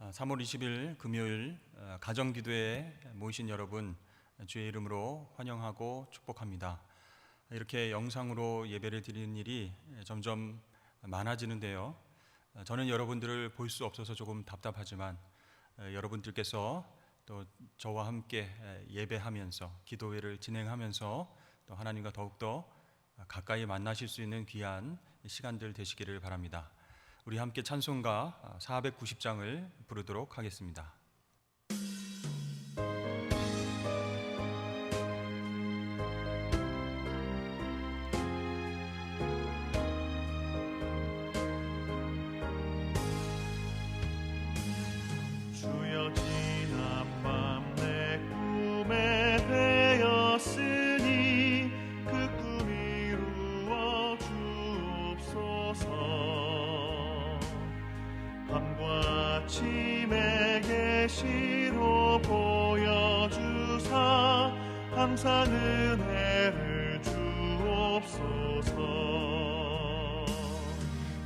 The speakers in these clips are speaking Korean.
3월 20일 금요일 가정기도에 모이신 여러분 주의 이름으로 환영하고 축복합니다. 이렇게 영상으로 예배를 드리는 일이 점점 많아지는데요. 저는 여러분들을 볼 수 없어서 조금 답답하지만 여러분들께서 또 저와 함께 예배하면서 기도회를 진행하면서 또 하나님과 더욱더 가까이 만나실 수 있는 귀한 시간들 되시기를 바랍니다. 우리 함께 찬송가 490장을 부르도록 하겠습니다. 주여 지난 밤 내 꿈에 되었으니 그 꿈 이루어 주옵소서. 밤과 아침에 계시로 보여주사 항상 은혜를 주옵소서.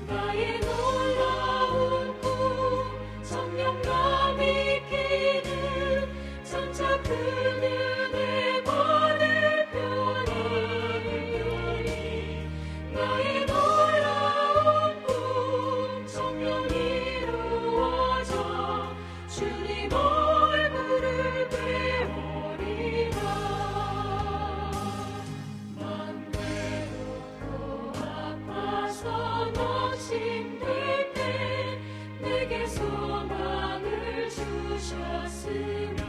나의 놀라운 꿈 성령감 있기는 점차 그 눈에 받을 편이니 나의 놀라운 꿈 성령 이루어져 주님 얼굴을 배우리라. 만 외롭고 아파서 힘들 때 내게 소망을 주셨으며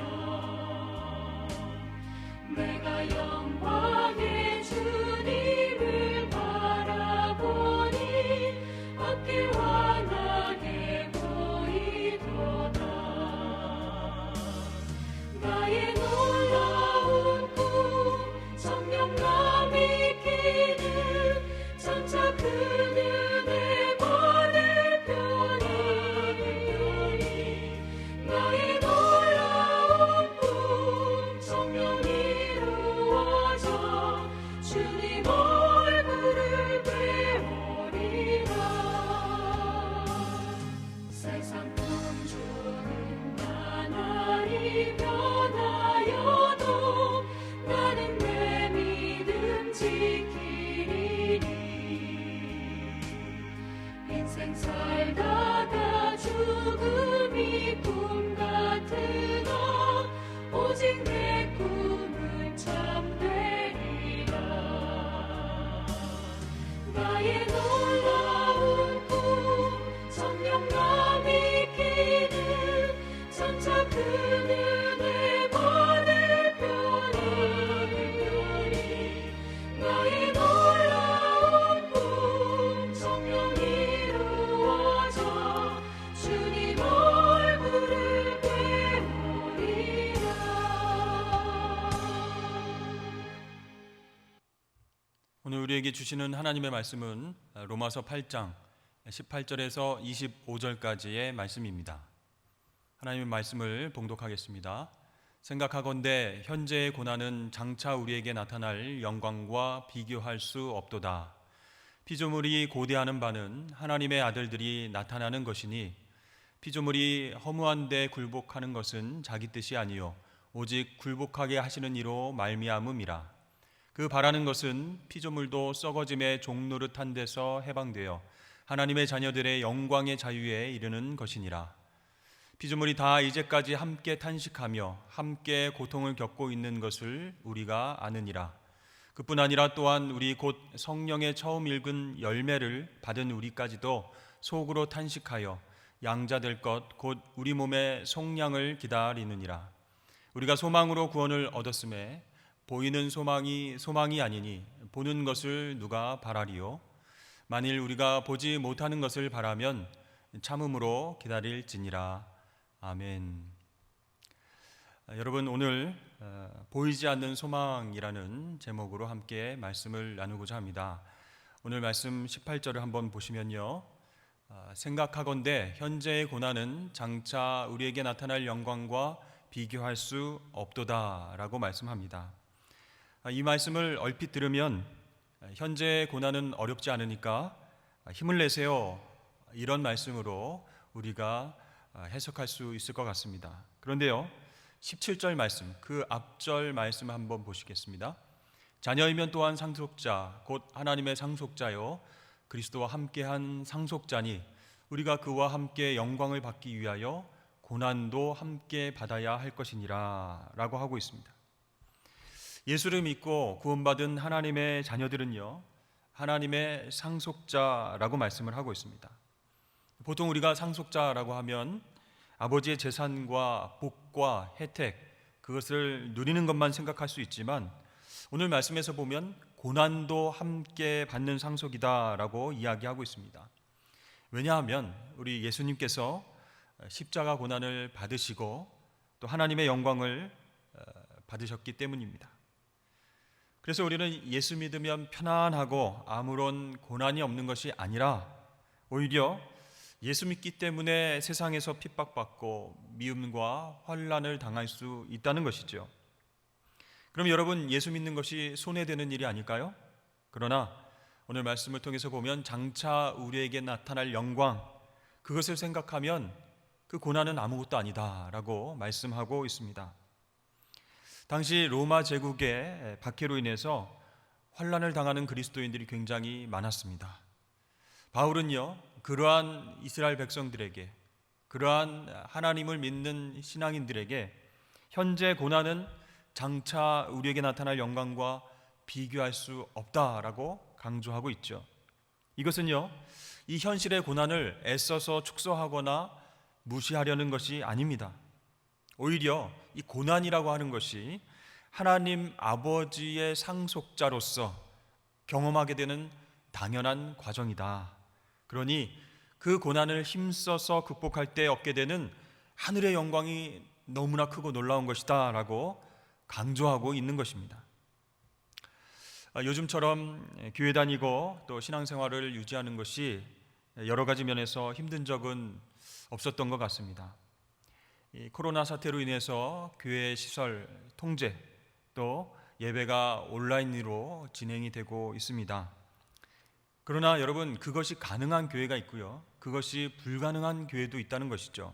내가 영광의 주님을 바라보니 어깨 환하게 보이도다. 나의 놀라운 꿈 성령감 있기는 점차 그 눈에 받을 편이니 나의 놀라운 꿈 성령 이루어져 주님 얼굴을 배우리라. 세상 풍조는 나날이 변하여도 나는 내 믿음 지키리니 인생 살다가 죽음이 꿈 같으나 오직 내 꿈은 참되리라. 나의 놀라운 꿈 성령감 있기는 점차 그 눈에 받을 편이니 나의 놀라운 꿈 성령 이루어져 주님 얼굴을 배우리라. 오늘 우리에게 주시는 하나님의 말씀은 로마서 8장 18절에서 25절까지의 말씀입니다. 하나님의 말씀을 봉독하겠습니다. 생각하건대 현재의 고난은 장차 우리에게 나타날 영광과 비교할 수 없도다. 피조물이 고대하는 바는 하나님의 아들들이 나타나는 것이니 피조물이 허무한 데 굴복하는 것은 자기 뜻이 아니요 오직 굴복하게 하시는 이로 말미암음이라. 그 바라는 것은 피조물도 썩어짐의 종노릇한 데서 해방되어 하나님의 자녀들의 영광의 자유에 이르는 것이니라. 피조물이 다 이제까지 함께 탄식하며 함께 고통을 겪고 있는 것을 우리가 아느니라. 그뿐 아니라 또한 우리 곧 성령의 처음 읽은 열매를 받은 우리까지도 속으로 탄식하여 양자될 것 곧 우리 몸의 속량을 기다리느니라. 우리가 소망으로 구원을 얻었음에 보이는 소망이 아니니 보는 것을 누가 바라리요? 만일 우리가 보지 못하는 것을 바라면 참음으로 기다릴지니라. 아멘. 여러분, 오늘 보이지 않는 소망이라는 제목으로 함께 말씀을 나누고자 합니다. 오늘 말씀 18절을 한번 보시면요, 생각하건대 현재의 고난은 장차 우리에게 나타날 영광과 비교할 수 없도다 라고 말씀합니다. 이 말씀을 얼핏 들으면 현재의 고난은 어렵지 않으니까 힘을 내세요, 이런 말씀으로 우리가 해석할 수 있을 것 같습니다. 그런데요, 17절 말씀, 그 앞절 말씀을 한번 보시겠습니다. 자녀이면 또한 상속자, 곧 하나님의 상속자요 그리스도와 함께한 상속자니 우리가 그와 함께 영광을 받기 위하여 고난도 함께 받아야 할 것이니라 라고 하고 있습니다. 예수를 믿고 구원받은 하나님의 자녀들은요, 하나님의 상속자라고 말씀을 하고 있습니다. 보통 우리가 상속자라고 하면 아버지의 재산과 복과 혜택, 그것을 누리는 것만 생각할 수 있지만 오늘 말씀에서 보면 고난도 함께 받는 상속이다라고 이야기하고 있습니다. 왜냐하면 우리 예수님께서 십자가 고난을 받으시고 또 하나님의 영광을 받으셨기 때문입니다. 그래서 우리는 예수 믿으면 편안하고 아무런 고난이 없는 것이 아니라 오히려 예수 믿기 때문에 세상에서 핍박받고 미움과 환난을 당할 수 있다는 것이죠. 그럼 여러분, 예수 믿는 것이 손해되는 일이 아닐까요? 그러나 오늘 말씀을 통해서 보면 장차 우리에게 나타날 영광, 그것을 생각하면 그 고난은 아무것도 아니다라고 말씀하고 있습니다. 당시 로마 제국의 박해로 인해서 환난을 당하는 그리스도인들이 굉장히 많았습니다. 바울은요, 그러한 이스라엘 백성들에게, 그러한 하나님을 믿는 신앙인들에게 현재 고난은 장차 우리에게 나타날 영광과 비교할 수 없다라고 강조하고 있죠. 이것은요, 이 현실의 고난을 애써서 축소하거나 무시하려는 것이 아닙니다. 오히려 이 고난이라고 하는 것이 하나님 아버지의 상속자로서 경험하게 되는 당연한 과정이다. 그러니 그 고난을 힘써서 극복할 때 얻게 되는 하늘의 영광이 너무나 크고 놀라운 것이다 라고 강조하고 있는 것입니다. 요즘처럼 교회 다니고 또 신앙생활을 유지하는 것이 여러 가지 면에서 힘든 적은 없었던 것 같습니다. 이 코로나 사태로 인해서 교회 시설 통제 또 예배가 온라인으로 진행이 되고 있습니다. 그러나 여러분, 그것이 가능한 교회가 있고요, 그것이 불가능한 교회도 있다는 것이죠.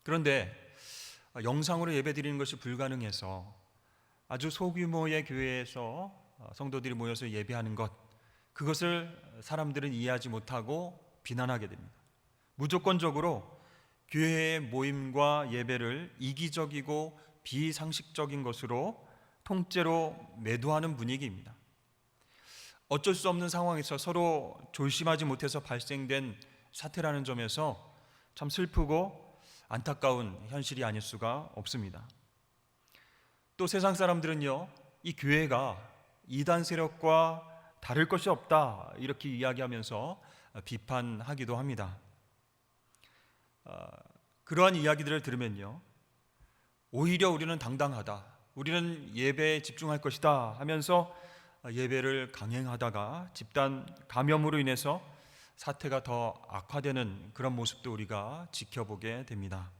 그런데 영상으로 예배드리는 것이 불가능해서 아주 소규모의 교회에서 성도들이 모여서 예배하는 것, 그것을 사람들은 이해하지 못하고 비난하게 됩니다. 무조건적으로 교회의 모임과 예배를 이기적이고 비상식적인 것으로 통째로 매도하는 분위기입니다. 어쩔 수 없는 상황에서 서로 조심하지 못해서 발생된 사태라는 점에서 참 슬프고 안타까운 현실이 아닐 수가 없습니다. 또 세상 사람들은요, 이 교회가 이단 세력과 다를 것이 없다 이렇게 이야기하면서 비판하기도 합니다. 그러한 이야기들을 들으면요, 오히려 우리는 당당하다, 우리는 예배에 집중할 것이다 하면서 예배를 강행하다가 집단 감염으로 인해서 사태가 더 악화되는 그런 모습도 우리가 지켜보게 됩니다.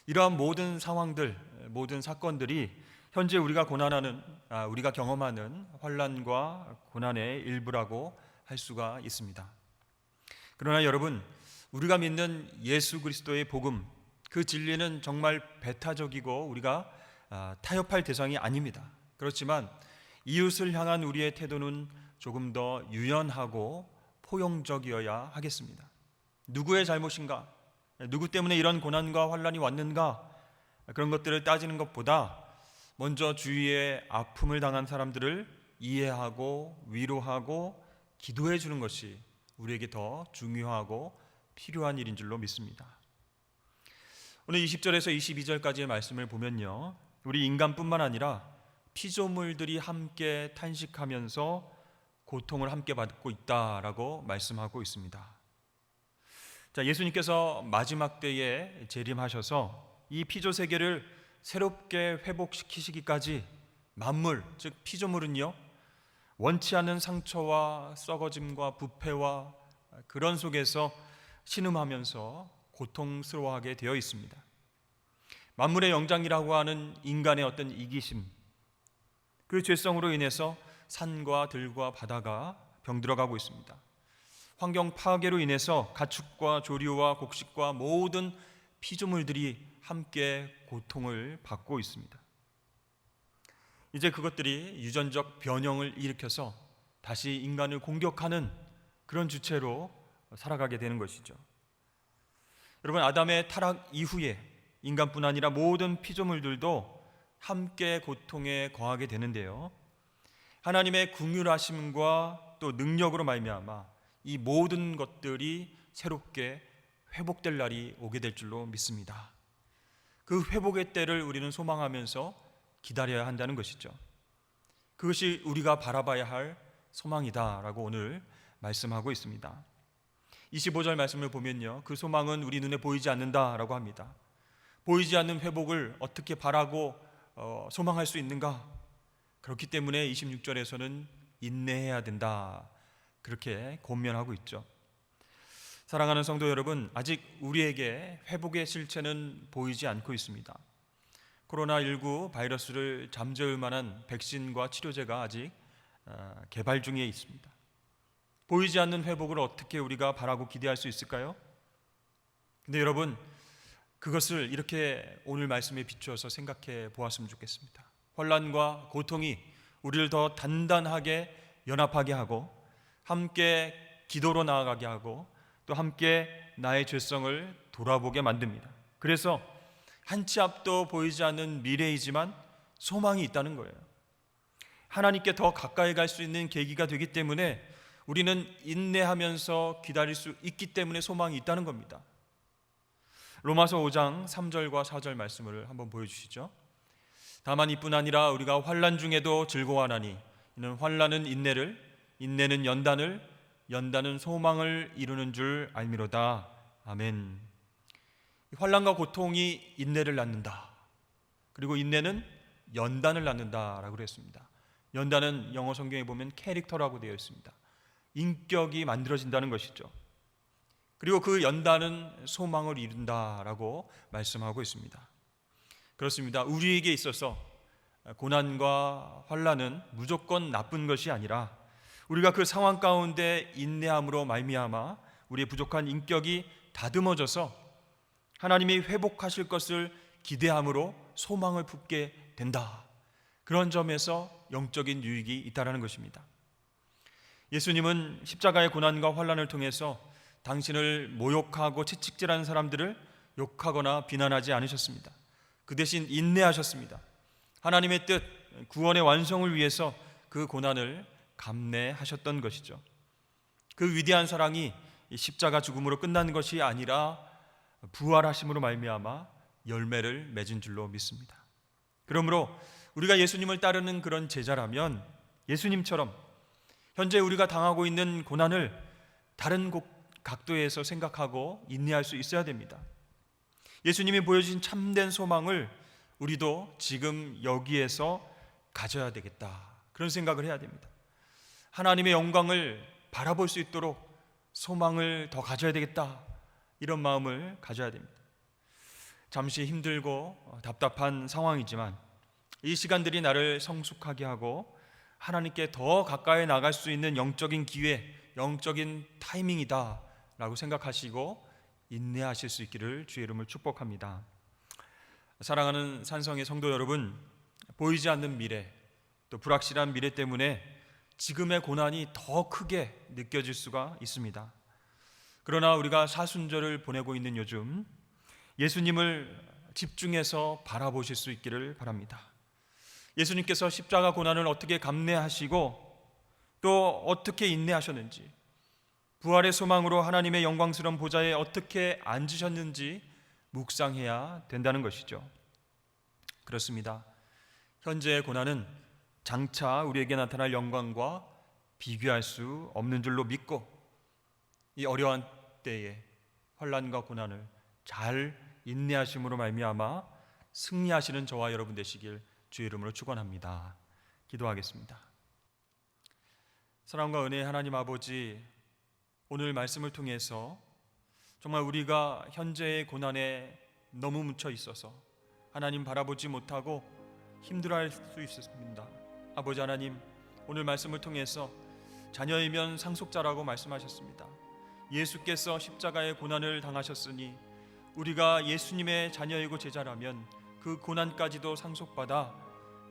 이러한 모든 상황들, 모든 사건들이 현재 우리가 우리가 경험하는 환난과 고난의 일부라고 할 수가 있습니다. 그러나 여러분, 우리가 믿는 예수 그리스도의 복음, 그 진리는 정말 배타적이고 우리가 타협할 대상이 아닙니다. 그렇지만 이웃을 향한 우리의 태도는 조금 더 유연하고 포용적이어야 하겠습니다. 누구의 잘못인가? 누구 때문에 이런 고난과 환난이 왔는가? 그런 것들을 따지는 것보다 먼저 주위에 아픔을 당한 사람들을 이해하고 위로하고 기도해 주는 것이 우리에게 더 중요하고 필요한 일인 줄로 믿습니다. 오늘 20절에서 22절까지의 말씀을 보면요, 우리 인간뿐만 아니라 피조물들이 함께 탄식하면서 고통을 함께 받고 있다라고 말씀하고 있습니다. 자, 예수님께서 마지막 때에 재림하셔서 이 피조 세계를 새롭게 회복시키시기까지 만물, 즉 피조물은요, 원치 않은 상처와 썩어짐과 부패와 그런 속에서 신음하면서 고통스러워하게 되어 있습니다. 만물의 영장이라고 하는 인간의 어떤 이기심, 그 죄성으로 인해서 산과 들과 바다가 병들어가고 있습니다. 환경 파괴로 인해서 가축과 조류와 곡식과 모든 피조물들이 함께 고통을 받고 있습니다. 이제 그것들이 유전적 변형을 일으켜서 다시 인간을 공격하는 그런 주체로 살아가게 되는 것이죠. 여러분, 아담의 타락 이후에 인간뿐 아니라 모든 피조물들도 함께 고통에 거하게 되는데요, 하나님의 긍휼하심과 또 능력으로 말미암아 이 모든 것들이 새롭게 회복될 날이 오게 될 줄로 믿습니다. 그 회복의 때를 우리는 소망하면서 기다려야 한다는 것이죠. 그것이 우리가 바라봐야 할 소망이다라고 오늘 말씀하고 있습니다. 25절 말씀을 보면요, 그 소망은 우리 눈에 보이지 않는다라고 합니다. 보이지 않는 회복을 어떻게 바라고 소망할 수 있는가? 그렇기 때문에 26절에서는 인내해야 된다, 그렇게 권면하고 있죠. 사랑하는 성도 여러분, 아직 우리에게 회복의 실체는 보이지 않고 있습니다. 코로나19 바이러스를 잠재울 만한 백신과 치료제가 아직 개발 중에 있습니다. 보이지 않는 회복을 어떻게 우리가 바라고 기대할 수 있을까요? 근데 여러분, 그것을 이렇게 오늘 말씀에 비추어서 생각해 보았으면 좋겠습니다. 환난과 고통이 우리를 더 단단하게 연합하게 하고 함께 기도로 나아가게 하고 또 함께 나의 죄성을 돌아보게 만듭니다. 그래서 한 치 앞도 보이지 않는 미래이지만 소망이 있다는 거예요. 하나님께 더 가까이 갈 수 있는 계기가 되기 때문에 우리는 인내하면서 기다릴 수 있기 때문에 소망이 있다는 겁니다. 로마서 5장 3절과 4절 말씀을 한번 보여주시죠. 다만 이뿐 아니라 우리가 환난 중에도 즐거워하나니 이는 환난은 인내를, 인내는 연단을, 연단은 소망을 이루는 줄 알미로다. 아멘. 환난과 고통이 인내를 낳는다. 그리고 인내는 연단을 낳는다라고 그랬습니다. 연단은 영어 성경에 보면 캐릭터라고 되어 있습니다. 인격이 만들어진다는 것이죠. 그리고 그 연단은 소망을 이룬다라고 말씀하고 있습니다. 그렇습니다. 우리에게 있어서 고난과 환난은 무조건 나쁜 것이 아니라 우리가 그 상황 가운데 인내함으로 말미암아 우리의 부족한 인격이 다듬어져서 하나님이 회복하실 것을 기대함으로 소망을 품게 된다. 그런 점에서 영적인 유익이 있다는 것입니다. 예수님은 십자가의 고난과 환난을 통해서 당신을 모욕하고 채찍질하는 사람들을 욕하거나 비난하지 않으셨습니다. 그 대신 인내하셨습니다. 하나님의 뜻, 구원의 완성을 위해서 그 고난을 감내하셨던 것이죠. 그 위대한 사랑이 십자가 죽음으로 끝난 것이 아니라 부활하심으로 말미암아 열매를 맺은 줄로 믿습니다. 그러므로 우리가 예수님을 따르는 그런 제자라면 예수님처럼 현재 우리가 당하고 있는 고난을 다른 각도에서 생각하고 인내할 수 있어야 됩니다. 예수님이 보여주신 참된 소망을 우리도 지금 여기에서 가져야 되겠다, 그런 생각을 해야 됩니다. 하나님의 영광을 바라볼 수 있도록 소망을 더 가져야 되겠다, 이런 마음을 가져야 됩니다. 잠시 힘들고 답답한 상황이지만 이 시간들이 나를 성숙하게 하고 하나님께 더 가까이 나갈 수 있는 영적인 기회, 영적인 타이밍이다 라고 생각하시고 인내하실 수 있기를 주의 이름을 축복합니다. 사랑하는 산성의 성도 여러분, 보이지 않는 미래, 또 불확실한 미래 때문에 지금의 고난이 더 크게 느껴질 수가 있습니다. 그러나 우리가 사순절을 보내고 있는 요즘 예수님을 집중해서 바라보실 수 있기를 바랍니다. 예수님께서 십자가 고난을 어떻게 감내하시고 또 어떻게 인내하셨는지, 부활의 소망으로 하나님의 영광스러운 보좌에 어떻게 앉으셨는지 묵상해야 된다는 것이죠. 그렇습니다. 현재의 고난은 장차 우리에게 나타날 영광과 비교할 수 없는 줄로 믿고 이 어려운 때에 환난과 고난을 잘 인내하심으로 말미암아 승리하시는 저와 여러분 되시길 주의 이름으로 축원합니다. 기도하겠습니다. 사랑과 은혜의 하나님 아버지, 오늘 말씀을 통해서 정말 우리가 현재의 고난에 너무 묻혀 있어서 하나님 바라보지 못하고 힘들어할 수 있습니다. 아버지 하나님, 오늘 말씀을 통해서 자녀이면 상속자라고 말씀하셨습니다. 예수께서 십자가의 고난을 당하셨으니 우리가 예수님의 자녀이고 제자라면 그 고난까지도 상속받아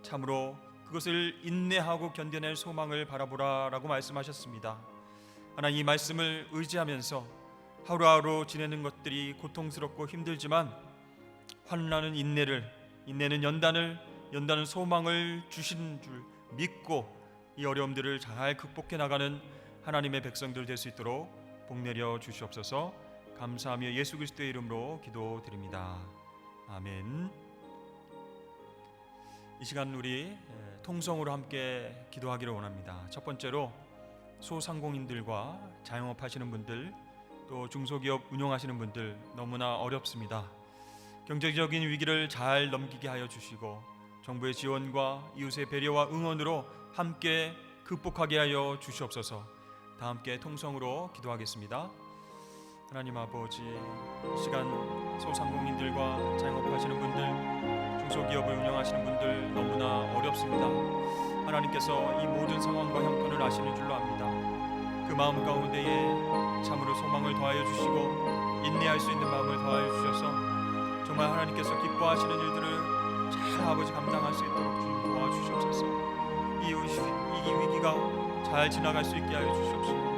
참으로 그것을 인내하고 견뎌낼 소망을 바라보라라고 말씀하셨습니다. 하나님, 이 말씀을 의지하면서 하루하루 지내는 것들이 고통스럽고 힘들지만 환난은 인내는 연단은 소망을 주신 줄 믿고 이 어려움들을 잘 극복해 나가는 하나님의 백성들 될 수 있도록 복내려 주시옵소서. 감사하며 예수 그리스도의 이름으로 기도드립니다. 아멘. 이 시간 우리 통성으로 함께 기도하기를 원합니다. 첫 번째로 소상공인들과 자영업 하시는 분들, 또 중소기업 운영하시는 분들 너무나 어렵습니다. 경제적인 위기를 잘 넘기게 하여 주시고 정부의 지원과 이웃의 배려와 응원으로 함께 극복하게 하여 주시옵소서. 다 함께 통성으로 기도하겠습니다. 하나님 아버지, 이 시간 소상공인들과 자영업하시는 분들, 중소기업을 운영하시는 분들 너무나 어렵습니다. 하나님께서 이 모든 상황과 형편을 아시는 줄로 압니다. 그 마음 가운데에 참으로 소망을 더하여 주시고 인내할 수 있는 마음을 더하여 주셔서 정말 하나님께서 기뻐하시는 일들을 잘 아버지 감당할 수 있도록 주님 도와주시옵소서. 이 위기가 잘 지나갈 수 있게 하여 주시옵소서.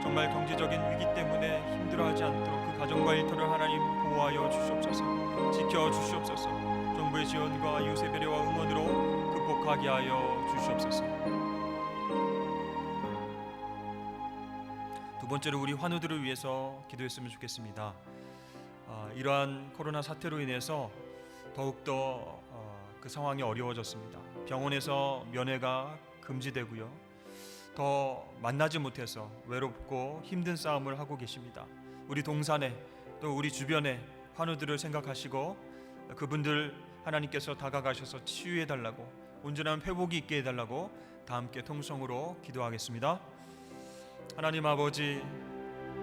정말 경제적인 위기 때문에 힘들어하지 않도록 그 가정과 일터를 하나님 보호하여 주시옵소서. 지켜 주시옵소서. 정부의 지원과 이웃의 배려와 응원으로 극복하게 하여 주시옵소서. 두 번째로 우리 환우들을 위해서 기도했으면 좋겠습니다. 이러한 코로나 사태로 인해서 더욱더 그 상황이 어려워졌습니다. 병원에서 면회가 금지되고요, 더 만나지 못해서 외롭고 힘든 싸움을 하고 계십니다. 우리 동산에 또 우리 주변에 환우들을 생각하시고 그분들 하나님께서 다가가셔서 치유해달라고, 온전한 회복이 있게 해달라고 다 함께 통성으로 기도하겠습니다. 하나님 아버지,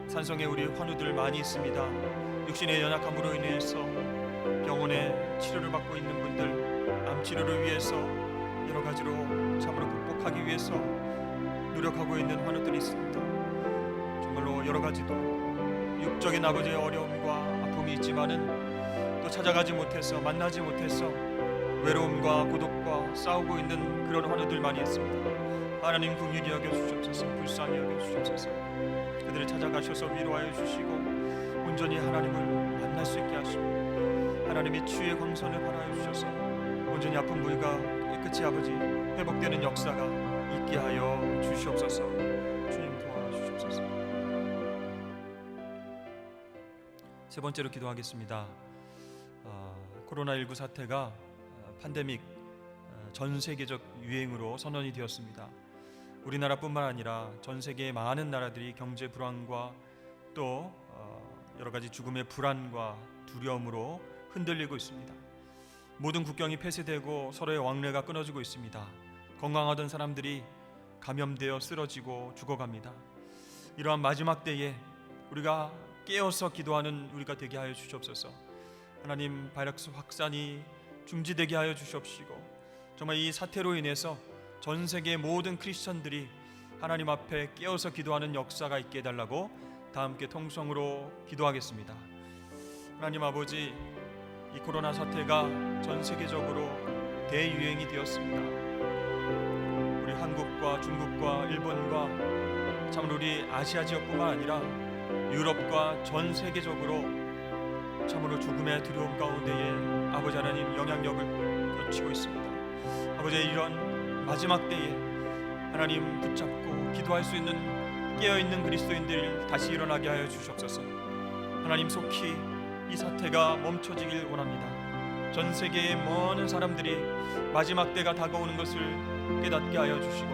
산성에 우리 환우들 많이 있습니다. 육신의 연약함으로 인해서 병원에 치료를 받고 있는 분들, 암 치료를 위해서 여러 가지로 참으로 극복하기 위해서 노력하고 있는 환우들이 있습니다. 정말로 여러 가지도 육적인 아버지의 어려움과 아픔이 있지만은 또 찾아가지 못해서 만나지 못해서 외로움과 고독과 싸우고 있는 그런 환우들 많이 있습니다. 하나님 긍휼히 여겨 주시옵소서. 불쌍히 여겨 주시옵소서. 그들을 찾아가셔서 위로하여 주시고 온전히 하나님을 만날 수 있게 하시고 하나님의 치유의 광선을 발하여 주셔서 온전히 아픈 부위가 깨끗이 아버지 회복되는 역사가 있게 하여 주시옵소서. 주님 도와주시옵소서. 세 번째로 기도하겠습니다. 코로나19 사태가 팬데믹 전 세계적 유행으로 선언이 되었습니다. 우리나라뿐만 아니라 전 세계의 많은 나라들이 경제 불안과 또 여러 가지 죽음의 불안과 두려움으로 흔들리고 있습니다. 모든 국경이 폐쇄되고 서로의 왕래가 끊어지고 있습니다. 건강하던 사람들이 감염되어 쓰러지고 죽어갑니다. 이러한 마지막 때에 우리가 깨어서 기도하는 우리가 되게 하여 주시옵소서. 하나님, 바이러스 확산이 중지되게 하여 주시옵시고 정말 이 사태로 인해서 전 세계의 모든 크리스천들이 하나님 앞에 깨어서 기도하는 역사가 있게 해달라고 다 함께 통성으로 기도하겠습니다. 하나님 아버지, 이 코로나 사태가 전 세계적으로 대유행이 되었습니다. 우리 한국과 중국과 일본과 참으로 우리 아시아 지역뿐만 아니라 유럽과 전 세계적으로 참으로 죽음의 두려움 가운데에 아버지 하나님 영향력을 끼치고 있습니다. 아버지, 이런 마지막 때에 하나님 붙잡고 기도할 수 있는 깨어있는 그리스도인들 다시 일어나게 하여 주시옵소서. 하나님, 속히 이 사태가 멈춰지길 원합니다. 전 세계의 많은 사람들이 마지막 때가 다가오는 것을 깨닫게 하여 주시고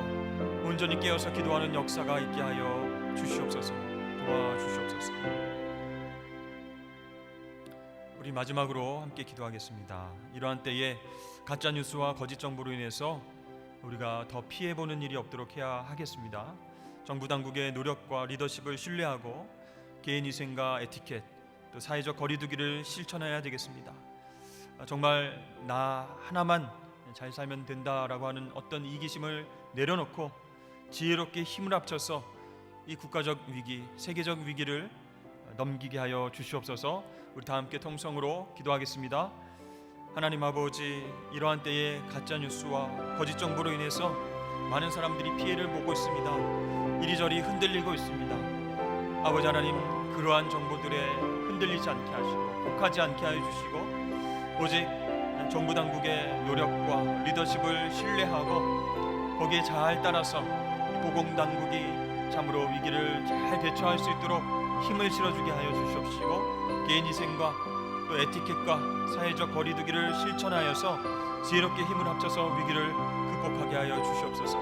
온전히 깨어서 기도하는 역사가 있게 하여 주시옵소서. 도와주시옵소서. 우리 마지막으로 함께 기도하겠습니다. 이러한 때에 가짜 뉴스와 거짓 정보로 인해서 우리가 더 피해보는 일이 없도록 해야 하겠습니다. 정부 당국의 노력과 리더십을 신뢰하고 개인 위생과 에티켓, 또 사회적 거리두기를 실천해야 되겠습니다. 정말 나 하나만 잘 살면 된다라고 하는 어떤 이기심을 내려놓고 지혜롭게 힘을 합쳐서 이 국가적 위기, 세계적 위기를 넘기게 하여 주시옵소서. 우리 다 함께 통성으로 기도하겠습니다. 하나님 아버지, 이러한 때에 가짜 뉴스와 거짓 정보로 인해서 많은 사람들이 피해를 보고 있습니다. 이리저리 흔들리고 있습니다. 아버지 하나님, 그러한 정보들에 흔들리지 않게 하시고 혹하지 않게 하여 주시고, 오직 정부 당국의 노력과 리더십을 신뢰하고 거기에 잘 따라서 보건 당국이 참으로 위기를 잘 대처할 수 있도록 힘을 실어주게 하여 주시옵시고, 개인 위생과 또 에티켓과 사회적 거리두기를 실천하여서 지혜롭게 힘을 합쳐서 위기를 극복하게 하여 주시옵소서.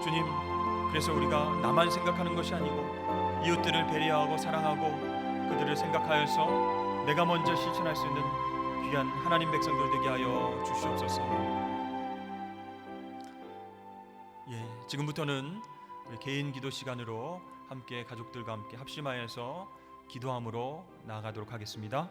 주님, 그래서 우리가 나만 생각하는 것이 아니고 이웃들을 배려하고 사랑하고 그들을 생각하여서 내가 먼저 실천할 수 있는 귀한 하나님 백성들 되게 하여 주시옵소서. 지금부터는 우리 개인 기도 시간으로 함께 가족들과 함께 합심하여서 기도함으로 나아가도록 하겠습니다.